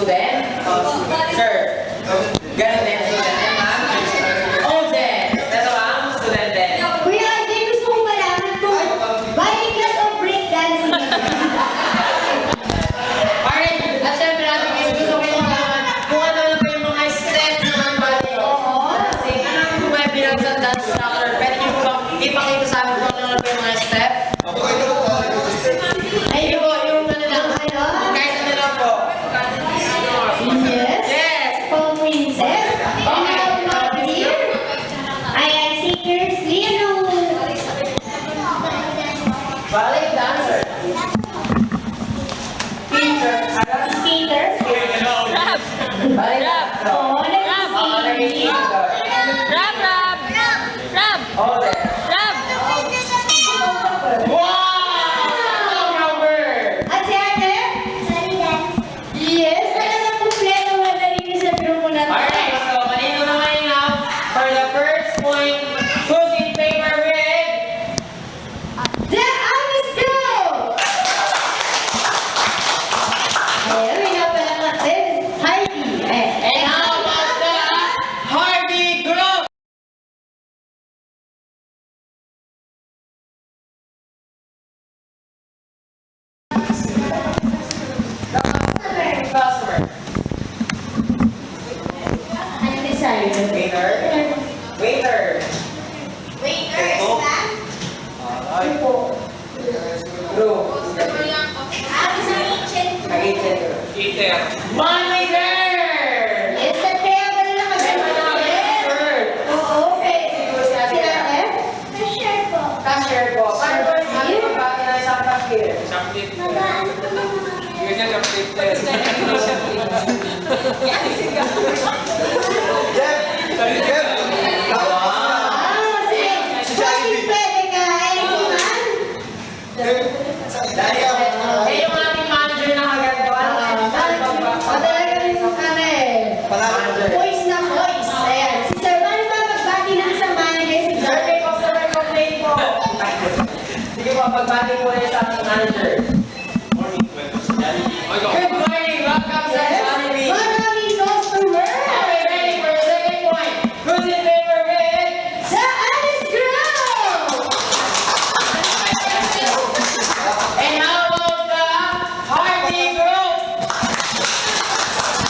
student? Sir, ganun din student, ma'am? Ozen, pero ang student din. Kuya, hindi gusto kong malaman kung body class o break dancing. Alright, at syempre natin gusto ko yung malaman kung ano na po yung mga step ng body ko. Kasi ano po ba yung bilang sa dance instructor? Pwede niyo po bang ipakita sa amin kung ano na po yung mga step? Ay, po, yung ano lang. Kahit ano lang po. Yes. Yes! Pang princess. And now, not here. Ayan, seriously, ano? Ballet dancer. Teacher. Skater. Ballet dancer. Oh, nag-skating. Rab, Rab! Rab! Oh, there. Rab! Wow! Number! At si ate? Yes, talagang kumpleto nga na rin sa grupo natin. Alright, so malino na malinaw. For the first point, who's in favor with? The Honest Girl! Ayan, may napala natin. Heidi. And how about the Hardy Group? Customer. Ano design? Waiter. Waiter. Ano po? Group. Eater. Manager! Yes, at kaya pala na kasi Oo, okay. Si ate? Cashier po. Cashier po. Paano ba yung pagpapagay na isang cashier? Chocolate. Magaan po mga Yun yung chocolate test. Ah, sige. Bakit pwede ka? Ay, kuman? Eh, yung ating manager na agad doon. O talagang ano eh. Voice na voice. Ayan. Si Sir, paano ba magbati ng isang manager si Sir? Survey customer complaint po. Sige po, pagbati po rin sa ating manager. Good morning! Welcome sa Jollibee! Maraming customer! Okay, ready for the second point. Who's in favor with? The Honest Girl! And how about the Hardy Group?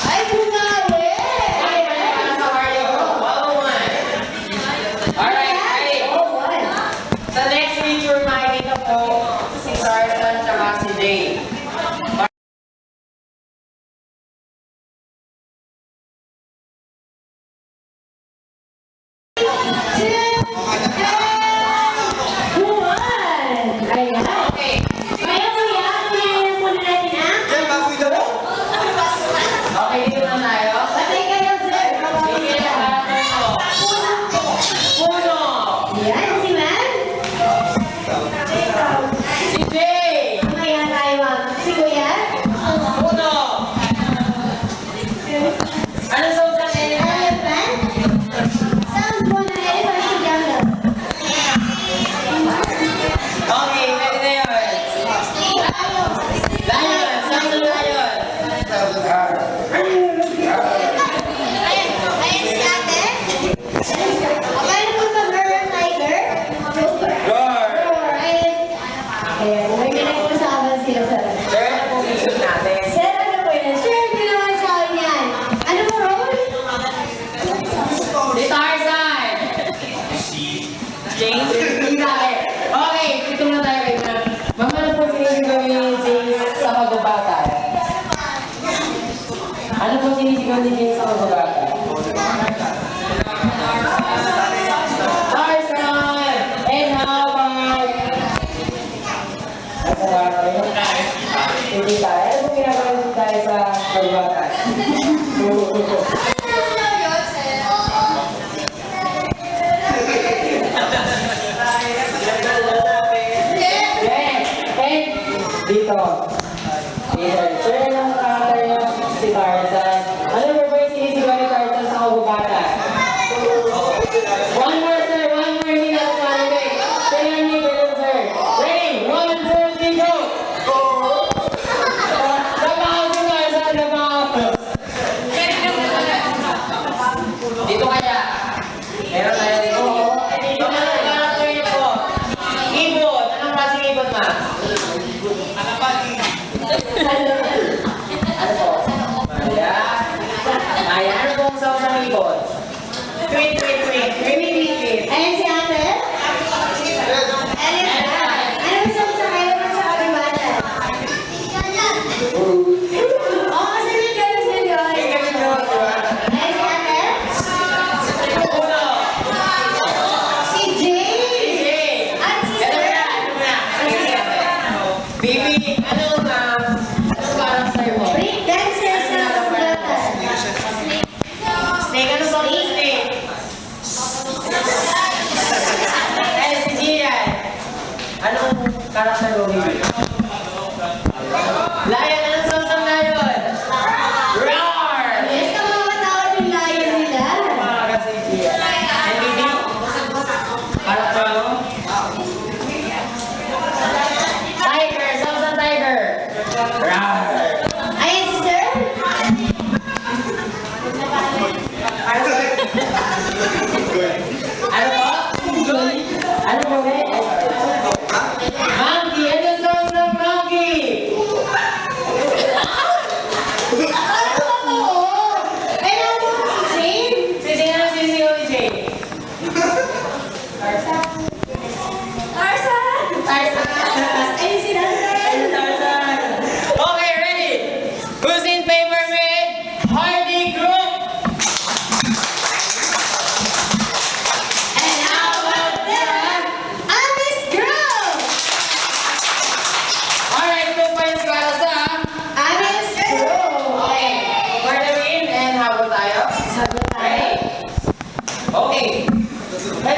Ay, bumawi! Ay, para sa Hardy Group. 101. Alright, ready? Oh, what? Sa next picture, makikita po si Tarzan tsaka si Jay. Ayan. Okay. Kaya kuya, kuya muna natin ha? Okay, dito na tayo. Patay kayo, sir. Sige, character mo. Puno. Ayan, si Ma'am. Si Jay. Mamaya tayo, ma'am. Si kuya. Puno. Ano sa usang elephant? Elephant. Sound po ng elephant si jungle. Okay, pwede na yun. Lion. Sound ng lion. Ayan si ate. Paano po sa Murder Tiger? Roar. Roar. Ayan, may pinag-usapan sila sa Sir, ano pong music natin? Sir, ano po yan? Sir, hindi naman sa akin yan. Ano po, role? Si Tarzan. James. Hindi tayo. Okay, dito na tayo kay ma'am. Ma'am, ano po sinisigaw ni James sa pagbabatay? Ano po sinisigaw ni James sa pagbabatay? Tarzan! And how about... Hindi tayo. Ano po ginagawa niyo tayo sa pagbabatay? Yes! And dito. Dito. Sir, anong kakatay niyo si Tarzan? Ano po ba yung sinisigaw ni Tarzan sa kababata? One more, sir. One more. Hindi natin marinig. Tingnan niyo, ganun, sir. Ready? 1, 2, 3, go! Nabaho si Tarzan. Nabaho. character mo, baby.